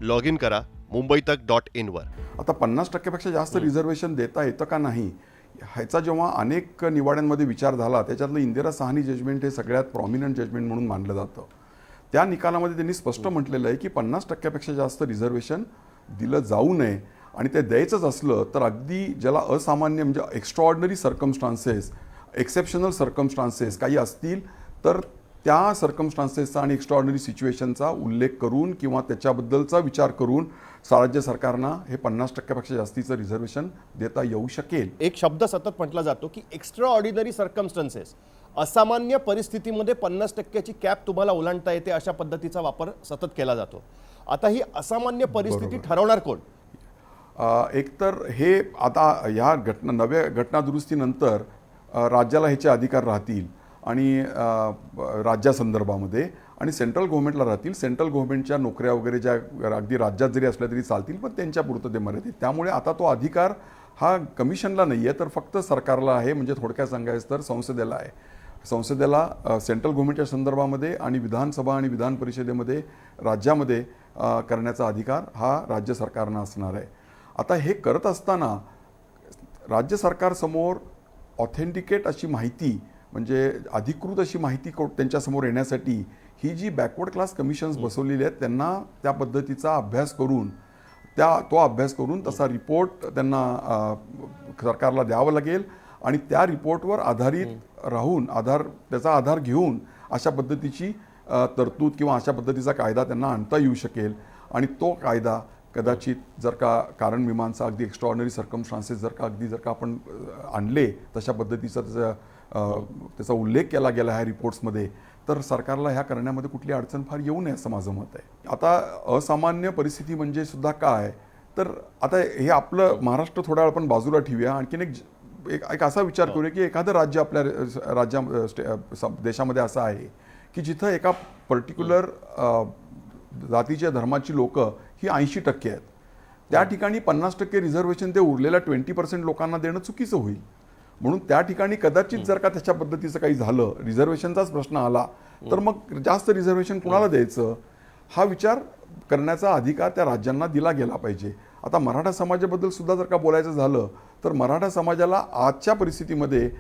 Log in करा मुंबईतक.in वर. आता 50% जास्त रिझर्वेशन देता येतं का नाही ह्याचा जेव्हा अनेक निवाड्यांमध्ये विचार झाला त्याच्यातलं इंदिरा साहनी जजमेंट हे सगळ्यात प्रॉमिनंट जजमेंट म्हणून मानलं जातं. त्या निकालामध्ये त्यांनी स्पष्ट म्हटलेलं आहे की 50%पेक्षा जास्त रिझर्वेशन दिलं जाऊ नये आणि ते द्यायचंच असलं तर अगदी ज्याला असामान्य म्हणजे एक्स्ट्राऑर्डिनरी सर्कमस्टान्सेस एक्सेप्शनल सर्कमस्टान्सेस काही असतील तर त्या सर्कमस्टान्सेसचा आणि एक्स्ट्राऑर्डिनरी सिच्युएशनचा उल्लेख करून किंवा त्याच्याबद्दलचा विचार करून राज्य सरकारनं हे 50%पेक्षा जास्तीचं रिझर्वेशन देता येऊ शकेल. एक शब्द सतत म्हटला जातो की एक्स्ट्रा ऑर्डिनरी सर्कमस्टन्सेस, असामान्य परिस्थितीमध्ये 50%ची कॅप तुम्हाला ओलांडता येते अशा पद्धतीचा वापर सतत केला जातो. आता ही असामान्य परिस्थिती ठरवणार कोण? एकतर हे आता ह्या नव्या घटनादुरुस्तीनंतर राज्याला ह्याचे अधिकार राहतील आणि राज्यासंदर्भामध्ये आणि सेंट्रल गव्हर्नमेंटला राहतील. सेंट्रल गव्हर्नमेंटच्या नोकऱ्या वगैरे ज्या अगदी राज्यात जरी असल्या तरी चालतील पण त्यांच्या पुरतं मर्यादित. त्यामुळे आता तो अधिकार हा कमिशनला नाही आहे तर फक्त सरकारला आहे. म्हणजे थोडक्यात सांगायचं तर संसदेला आहे. संसदेला सेंट्रल गव्हर्नमेंटच्या संदर्भामध्ये आणि विधानसभा आणि विधान परिषदेमध्ये राज्यामध्ये करण्याचा अधिकार हा राज्य सरकारनं असणार आहे. आता हे करत असताना राज्य सरकारसमोर ऑथेंटिकेट अशी माहिती म्हणजे अधिकृत अशी माहिती त्यांच्यासमोर येण्यासाठी ही जी बॅकवर्ड क्लास कमिशन्स बसवलेली आहेत त्यांना त्या पद्धतीचा अभ्यास करून तो अभ्यास करून तसा रिपोर्ट त्यांना सरकारला द्यावा लागेल आणि त्या रिपोर्टवर आधारित राहून त्याचा आधार घेऊन अशा पद्धतीची तरतूद किंवा अशा पद्धतीचा कायदा त्यांना आणता येऊ शकेल. आणि तो कायदा कदाचित जर का कारण मीमांसा अगदी एक्स्ट्राऑर्डिनरी सर्कमस्टान्सेस जर का आपण आणले तशा पद्धतीचा त्याचा उल्लेख केला गेला ह्या रिपोर्ट्समध्ये तर सरकारला ह्या करण्यामध्ये कुठली अडचण फार येऊ नये असं माझं मत आहे. आता असामान्य परिस्थिती म्हणजे सुद्धा काय तर आता हे आपलं महाराष्ट्र थोडा वेळ आपण बाजूला ठेवूया. आणखीन एक असा विचार करूया की एखादं राज्य आपल्या देशामध्ये असं आहे की जिथं एका पर्टिक्युलर जातीच्या धर्माची लोक ही 80% आहेत. त्या ठिकाणी 50% रिझर्वेशन ते उरलेल्या 20% लोकांना देणं चुकीचं होईल. म्हणून त्या ठिकाणी कदाचित जर का त्याच्या पद्धतीचं काही झालं रिझर्वेशनचाच प्रश्न आला तर मग जास्त रिझर्वेशन कुणाला द्यायचं हा विचार करण्याचा अधिकार त्या राज्यांना दिला गेला पाहिजे. आता मराठा समाजाबद्दल सुद्धा जर का बोलायचं झालं तर मराठा समाजाला आजच्या परिस्थितीमध्ये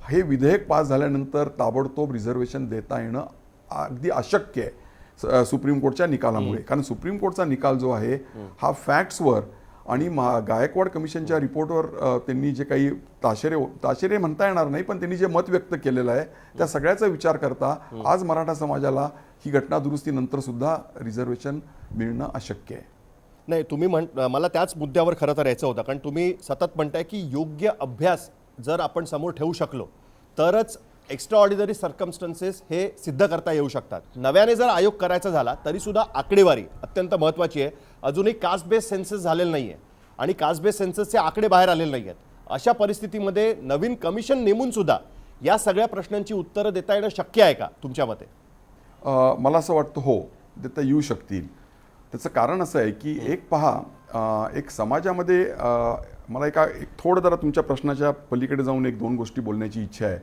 हे विधेयक पास झाल्यानंतर ताबडतोब रिझर्वेशन देता येणं अगदी अशक्य आहे सुप्रीम कोर्टच्या निकालामुळे. कारण सुप्रीम कोर्टचा निकाल जो आहे हा फॅक्ट्सवर आणि गायकवाड कमिशनच्या रिपोर्टवर त्यांनी जे काही ताशेरे म्हणता येणार नाही पण त्यांनी जे मत व्यक्त केलेलं आहे त्या सगळ्याचा विचार करता आज मराठा समाजाला ही घटना दुरुस्तीनंतर सुद्धा रिझर्वेशन मिळणं अशक्य आहे. नाही तुम्ही मला त्याच मुद्द्यावर खरं तर यायचं होतं कारण तुम्ही सतत म्हणताय की योग्य अभ्यास जर आपण समोर ठेवू शकलो तरच एक्स्ट्रा ऑर्डिनरी सर्कमस्टन्सेस हे सिद्ध करता येऊ शकतात. नव्याने जर आयोग करायचा झाला तरी सुद्धा आकडेवारी अत्यंत महत्त्वाची आहे. अजूनही कास्ट बेस्ड सेन्सस झालेलं नाही आहे आणि कास्ट बेस्ड सेन्ससचे आकडे बाहेर आलेले नाही आहेत. अशा परिस्थितीमध्ये नवीन कमिशन नेमून सुद्धा या सगळ्या प्रश्नांची उत्तरं देता येणं शक्य आहे का तुमच्या मते? मला असं वाटतं हो देता येऊ शकतील. त्याचं कारण असं आहे की एक पहा एक समाजामध्ये मला एक थोडं जरा तुमच्या प्रश्नाच्या पलीकडे जाऊन 1-2 गोष्टी बोलण्याची इच्छा आहे.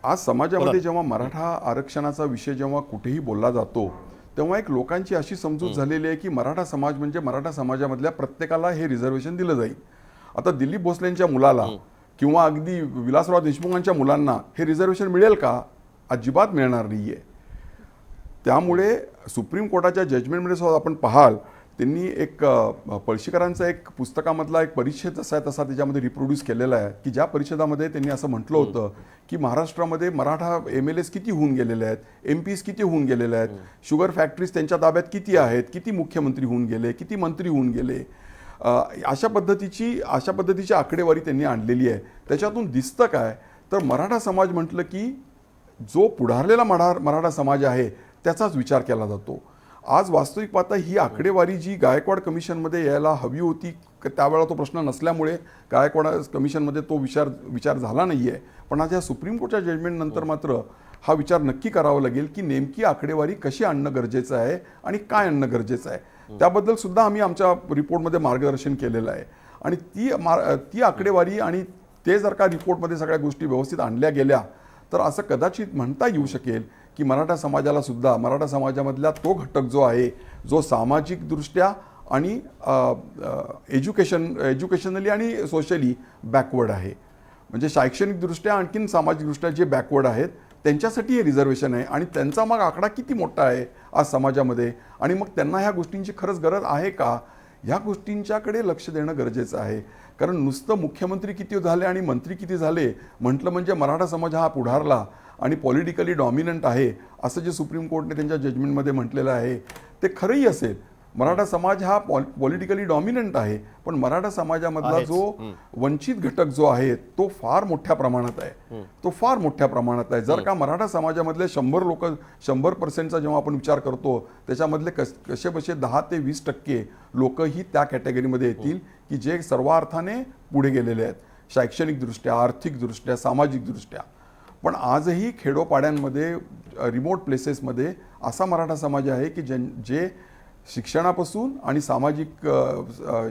आज समाजामध्ये जेव्हा मराठा आरक्षणाचा विषय जेव्हा कुठेही बोलला जातो तेव्हा एक लोकांची अशी समजूत झालेली आहे की मराठा समाज म्हणजे मराठा समाजामधल्या प्रत्येकाला हे रिझर्वेशन दिलं जाईल. आता दिलीप भोसलेंच्या मुलाला किंवा अगदी विलासराव देशमुखांच्या मुलांना हे रिझर्वेशन मिळेल का? अजिबात मिळणार नाही आहे. त्यामुळे सुप्रीम कोर्टाच्या जजमेंटमध्ये सुद्धा आपण पाहाल त्यांनी एक पळशीकरांचा एक पुस्तकामधला एक परिच्छेद जसा आहे तसा त्याच्यामध्ये रिप्रोड्यूस केलेला आहे की ज्या परिच्छेदामध्ये त्यांनी असं म्हटलं होतं की महाराष्ट्रामध्ये मराठा MLAs किती होऊन गेलेले आहेत, MPs किती होऊन गेलेले आहेत, शुगर फॅक्टरीज त्यांच्या ताब्यात किती आहेत, किती मुख्यमंत्री होऊन गेले, किती मंत्री होऊन गेले, अशा पद्धतीची आकडेवारी त्यांनी आणलेली आहे. त्याच्यातून दिसतं काय तर मराठा समाज म्हटलं की जो पुढारलेला मराठा समाज आहे त्याचाच विचार केला जातो. आज वास्तविक पाहता ही आकडेवारी जी गायकवाड कमिशनमध्ये यायला हवी होती त्यावेळेला तो प्रश्न नसल्यामुळे गायकवाड कमिशनमध्ये तो विचार झाला नाही आहे. पण आज या सुप्रीम कोर्टच्या जजमेंटनंतर मात्र हा विचार नक्की करावा लागेल की नेमकी आकडेवारी कशी आणणं गरजेचं आहे आणि काय आणणं गरजेचं आहे. त्याबद्दल सुद्धा आम्ही आमच्या रिपोर्टमध्ये मार्गदर्शन केलेलं आहे. आणि ती आकडेवारी आणि ते जर का रिपोर्टमध्ये सगळ्या गोष्टी व्यवस्थित आणल्या गेल्या तर असं कदाचित म्हणता येऊ शकेल की मराठा समाजाला सुद्धा, मराठा समाजामधला तो घटक जो आहे, जो सामाजिकदृष्ट्या आणि एज्युकेशनली आणि सोशली बॅकवर्ड आहे, म्हणजे शैक्षणिकदृष्ट्या आणखीन सामाजिकदृष्ट्या जे बॅकवर्ड आहेत त्यांच्यासाठी हे रिझर्वेशन आहे. आणि त्यांचा मग आकडा किती मोठा आहे आज समाजामध्ये, आणि मग त्यांना ह्या गोष्टींची खरंच गरज आहे का, ह्या गोष्टींच्याकडे लक्ष देणं गरजेचं आहे. कारण नुसतं मुख्यमंत्री किती झाले आणि मंत्री किती झाले म्हटलं म्हणजे मराठा समाज हा पुढारला आणि पॉलिटिकली डॉमिनंट आहे असं जे सुप्रीम कोर्टने त्यांच्या जजमेंटमध्ये म्हटलेलं आहे ते खरंही असेल. मराठा समाज हा पॉलिटिकली डॉमिनंट आहे, पण मराठा समाजामधला जो वंचित घटक जो आहे तो फार मोठ्या प्रमाणात आहे, तो फार मोठ्या प्रमाणात आहे. जर का मराठा समाजामधले 100 लोक 100%चा जेव्हा आपण विचार करतो त्याच्यामधले कसे बसे 10 ते 20% लोक ही त्या कॅटेगरीमध्ये येतील की जे सर्वार्थाने पुढे गेलेले आहेत, शैक्षणिकदृष्ट्या, आर्थिकदृष्ट्या, सामाजिकदृष्ट्या. पण आजही खेडोपाड्यांमध्ये, रिमोट प्लेसेसमध्ये असा मराठा समाज आहे की जे शिक्षणापासून आणि सामाजिक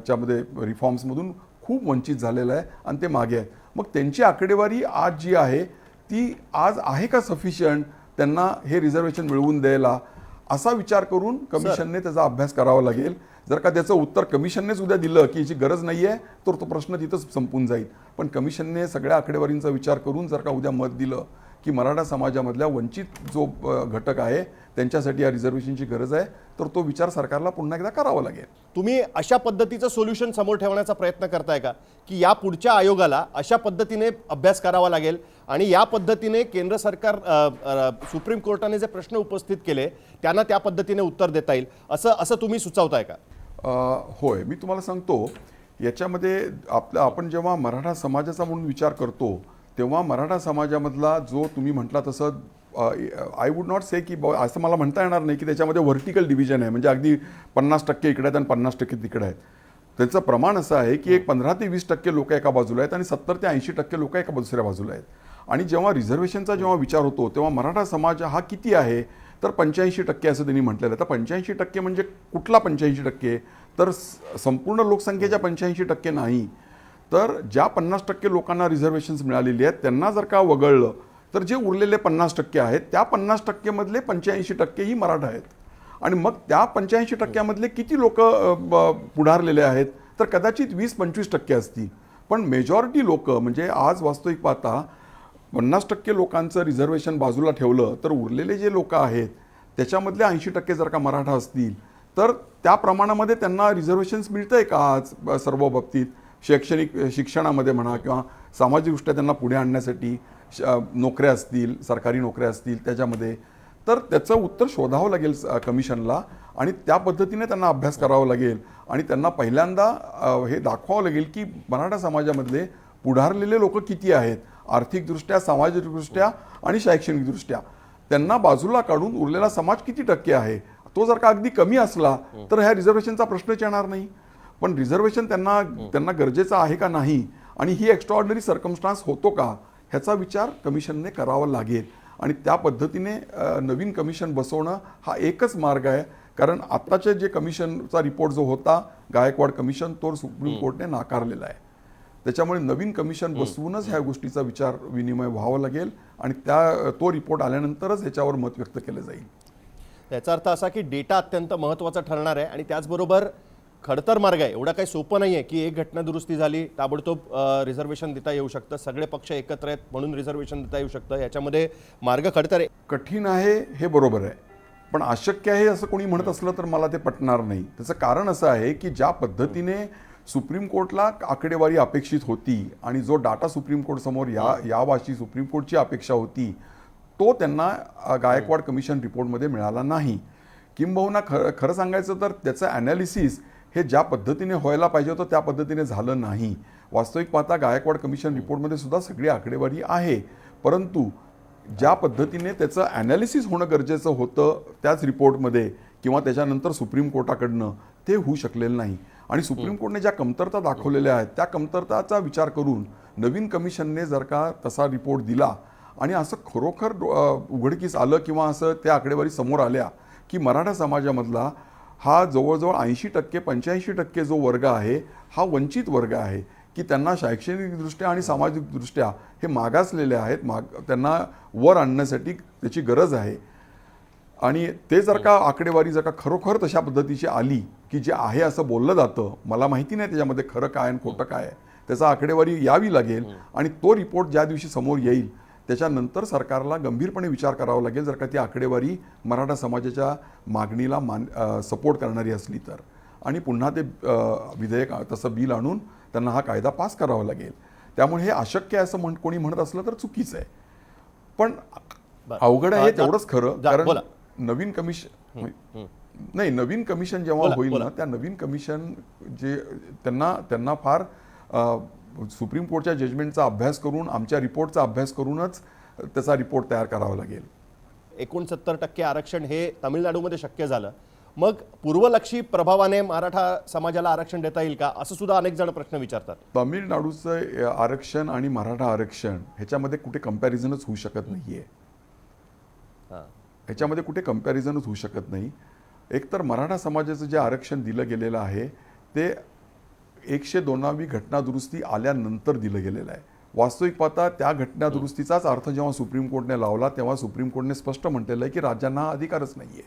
च्यामध्ये रिफॉर्म्समधून खूप वंचित झालेलं आहे आणि ते मागे आहे. मग त्यांची आकडेवारी आज जी आहे ती आज आहे का सफिशियंट त्यांना हे रिझर्वेशन मिळवून द्यायला, असा विचार करून कमिशनने त्याचा अभ्यास करावा लागेल. जर का त्याचं उत्तर कमिशननेच उद्या दिलं की याची गरज नाही आहे तर तो प्रश्न तिथंच संपून जाईल. पण कमिशनने सगळ्या आकडेवारींचा विचार करून जर का उद्या मत दिलं की मराठा समाजामधल्या वंचित जो घटक आहे त्यांच्यासाठी या रिझर्वेशनची गरज आहे, तर तो विचार सरकारला पुन्हा एकदा करावा लागेल. तुम्ही अशा पद्धतीचं सोल्युशन समोर ठेवण्याचा प्रयत्न करताय का की या पुढच्या आयोगाला अशा पद्धतीने अभ्यास करावा लागेल आणि या पद्धतीने केंद्र सरकार सुप्रीम कोर्टाने जे प्रश्न उपस्थित केले त्यांना त्या पद्धतीने उत्तर देता येईल असं तुम्ही सुचवताय का? होय, मी तुम्हाला सांगतो याच्यामध्ये आपण जेव्हा मराठा समाजाचा म्हणून विचार करतो तेव्हा मराठा समाजामधला जो तुम्ही म्हटला तसं आय वुड नॉट से की असं मला म्हणता येणार नाही की त्याच्यामध्ये व्हर्टिकल डिव्हिजन आहे, म्हणजे अगदी 50% इकडे आहेत आणि 50% तिकडे आहेत. त्याचं प्रमाण असं आहे की एक 15 ते 20% लोक एका बाजूला आहेत आणि 70 ते 80% लोक एका दुसऱ्या बाजूला आहेत. आणि जेव्हा रिझर्वेशनचा जेव्हा विचार होतो तेव्हा मराठा समाज हा किती आहे तर 85% असं त्यांनी म्हटलेलं आहे. तर 85% म्हणजे कुठला 85%? तर संपूर्ण लोकसंख्येच्या 85% नाही, तर ज्या 50% लोकांना रिझर्वेशन्स मिळालेली आहेत त्यांना जर का वगळलं तर जे उरलेले 50% आहेत त्या 50% मधले 85% ही मराठा आहेत. आणि मग त्या 85% मधले किती लोक पुढारलेले आहेत तर कदाचित 20-25% असतील. पण मेजॉरिटी लोक म्हणजे आज वास्तविक पाहता 50% लोकांचं रिझर्वेशन बाजूला ठेवलं तर उरलेले जे लोक आहेत त्याच्यामधले 80% जर का मराठा असतील तर त्या प्रमाणामध्ये त्यांना रिझर्वेशन्स मिळतंय का आज सर्व बाबतीत, शिक्षणामध्ये म्हणा किंवा सामाजिकदृष्ट्या त्यांना पुढे आणण्यासाठी नोकऱ्या असतील, सरकारी नोकऱ्या असतील त्याच्यामध्ये. तर त्याचं उत्तर शोधावं लागेल कमिशनला आणि त्या पद्धतीने त्यांना अभ्यास करावा लागेल आणि त्यांना पहिल्यांदा हे दाखवावं लागेल की मराठा समाजामधले पुढारलेले लोक किती आहेत आर्थिकदृष्ट्या, सामाजिकदृष्ट्या आणि शैक्षणिकदृष्ट्या. त्यांना बाजूला काढून उरलेला समाज किती टक्के आहे. तो जर का अगदी कमी असला तर ह्या रिझर्वेशनचा प्रश्नच येणार नाही. पण रिझर्वेशन त्यांना गरजेचं आहे का नाही आणि ही एक्स्ट्राऑर्डिनरी सर्कमस्टान्स होतो का ह्याचा विचार कमिशनने करावा लागेल. आणि त्या पद्धतीने नवीन कमिशन बसवणं हा एकच मार्ग आहे. कारण आत्ताचे जे कमिशनचा रिपोर्ट जो होता गायकवाड कमिशन तो सुप्रीम कोर्टने नाकारलेला आहे. त्याच्यामुळे नवीन कमिशन बसवूनच ह्या गोष्टीचा विचार विनिमय व्हावा लागेल आणि तो रिपोर्ट आल्यानंतरच ह्याच्यावर मत व्यक्त केलं जाईल. याचा अर्थ असा की डेटा अत्यंत महत्त्वाचा ठरणार आहे आणि त्याचबरोबर खडतर मार्ग आहे. एवढा काही सोपं नाही आहे की एक घटना दुरुस्ती झाली ताबडतोब रिझर्वेशन देता येऊ शकतं, सगळे पक्ष एकत्र आहेत म्हणून रिझर्वेशन देता येऊ शकतं. याच्यामध्ये मार्ग खडतर आहे. कठीण आहे हे बरोबर आहे, पण अशक्य आहे असं कोणी म्हणत असलं तर मला ते पटणार नाही. त्याचं कारण असं आहे की ज्या पद्धतीने सुप्रीम कोर्टला आकडेवारी अपेक्षित होती आणि जो डाटा सुप्रीम कोर्ट समोर यावाशी सुप्रीम कोर्टची अपेक्षा होती तो त्यांना गायकवाड कमिशन रिपोर्टमध्ये मिळाला नाही. किंबहुना खरं सांगायचं तर त्याचं ॲनालिसिस हे ज्या पद्धतीने व्हायला पाहिजे होतं त्या पद्धतीने झालं नाही. वास्तविक पाहता गायकवाड कमिशन रिपोर्टमध्ये सुद्धा सगळी आकडेवारी आहे, परंतु ज्या पद्धतीने त्याचं ॲनालिसिस होणं गरजेचं होतं त्याच रिपोर्टमध्ये किंवा त्याच्यानंतर सुप्रीम कोर्टाकडनं ते होऊ शकलेलं नाही. आणि सुप्रीम कोर्टने ज्या कमतरता दाखवलेल्या आहेत त्या कमतरताचा विचार करून नवीन कमिशनने जर का तसा रिपोर्ट दिला आणि असं खरोखर उघडकीस आलं किंवा असं त्या आकडेवारी समोर आल्या की मराठा समाजामधला हा जवळजवळ 80% 85% जो वर्ग आहे हा वंचित वर्ग आहे की त्यांना शैक्षणिकदृष्ट्या आणि सामाजिकदृष्ट्या हे मागासलेले आहेत, त्यांना वर आणण्यासाठी त्याची गरज आहे. आणि ते जर का आकडेवारी जर का खरोखर तशा पद्धतीची आली की जे आहे असं बोललं जातं, मला माहिती नाही त्याच्यामध्ये खरं काय आणि खोटं काय आहे, त्याचा आकडेवारी यावी लागेल आणि तो रिपोर्ट ज्या दिवशी समोर येईल त्याच्यानंतर सरकारला गंभीरपणे विचार करावा लागेल जर का ती आकडेवारी मराठा समाजाच्या मागणीला सपोर्ट करणारी असली तर, आणि पुन्हा ते विधेयक तसं बिल आणून त्यांना हा कायदा पास करावा लागेल. त्यामुळे हे अशक्य आहे असं कोणी म्हणत असलं तर चुकीचं आहे. पण अवघड आहे तेवढंच खरं, कारण नवीन कमिशन नाही, नवीन कमिशन जेव्हा होईल ना, त्या नवीन कमिशन जे त्यांना फार सुप्रीम कोर्टच्या जजमेंटचा अभ्यास करून, आमच्या रिपोर्टचा अभ्यास करूनच त्याचा रिपोर्ट तयार करावा लागेल. 69% आरक्षण हे तामिळनाडूमध्ये शक्य झालं, मग पूर्वलक्षी प्रभावाने मराठा समाजाला आरक्षण देता येईल का, असं सुद्धा अनेक जण प्रश्न विचारतात. तामिळनाडूचं आरक्षण आणि मराठा आरक्षण ह्याच्यामध्ये कुठे कंपॅरिझनच होऊ शकत नाहीये. ह्याच्यामध्ये कुठे कंपॅरिझनच होऊ शकत नाही. एकतर मराठा समाजाचं जे आरक्षण दिलं गेलेलं आहे ते 102वी घटना दुरुस्ती आल्यानंतर दिलं गेलेलं आहे. वास्तविक पाहता त्या घटना दुरुस्तीचाच अर्थ जेव्हा सुप्रीम कोर्टने लावला तेव्हा सुप्रीम कोर्टने स्पष्ट म्हटलेलं आहे की राज्यांना हा अधिकारच नाहीये.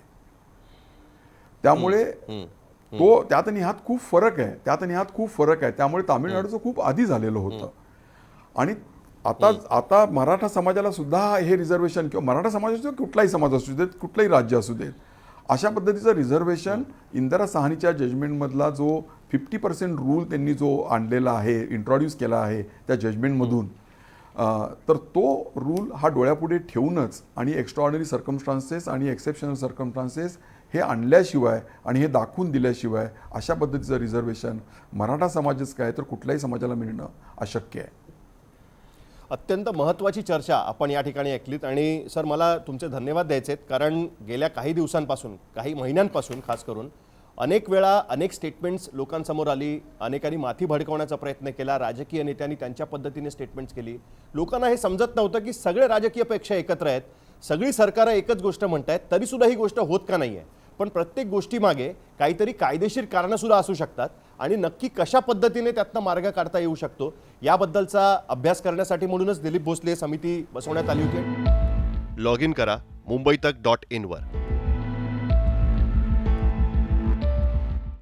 त्यामुळे तो त्यात आणि ह्यात खूप फरक आहे. त्यामुळे तामिळनाडूचं खूप आधी झालेलं होतं. आणि आता मराठा समाजाला सुद्धा हे रिझर्वेशन, किंवा मराठा समाज असू देत, कुठलाही समाज असू देत, कुठलंही राज्य असू देत, अशा पद्धतीचं रिझर्वेशन इंदिरा साहनीच्या जजमेंटमधला जो 50% रूल त्यांनी जो आणलेला आहे, इंट्रोड्यूस केला आहे त्या जजमेंटमधून, तर तो रूल हा डोळ्यापुढे ठेवूनच आणि एक्स्ट्राऑर्डिनरी सर्कमस्टान्सेस आणि एक्सेप्शनल सर्कमस्टान्सेस हे आणल्याशिवाय आणि हे दाखवून दिल्याशिवाय अशा पद्धतीचं रिझर्वेशन मराठा समाजच काय तर कुठल्याही समाजाला मिळणं अशक्य आहे. अत्यंत महत्त्वाची चर्चा आपण या ठिकाणी ऐकलीत. आणि सर, मला तुमचे धन्यवाद द्यायचे आहेत, कारण गेल्या काही दिवसांपासून, काही महिन्यांपासून खास करून अनेक वेळा अनेक स्टेटमेंट्स लोकांसमोर आली, अनेकांनी माथी भडकवण्याचा प्रयत्न केला, राजकीय नेत्यांनी त्यांच्या पद्धतीने स्टेटमेंट्स केली. लोकांना हे समजत नव्हतं की सगळे राजकीय पक्ष एकत्र आहेत, सगळी सरकारं एकच गोष्ट म्हणतायत, तरीसुद्धा ही गोष्ट होत का नाही आहे. पण प्रत्येक गोष्टीमागे काहीतरी कायदेशीर कारणं सुद्धा असू शकतात आणि नक्की कशा पद्धतीने त्यातनं मार्ग काढता येऊ शकतो याबद्दलचा अभ्यास करण्यासाठी म्हणूनच दिलीप भोसले समिती बसवण्यात आली होती. लॉग इन करा मुंबईतक.in वर.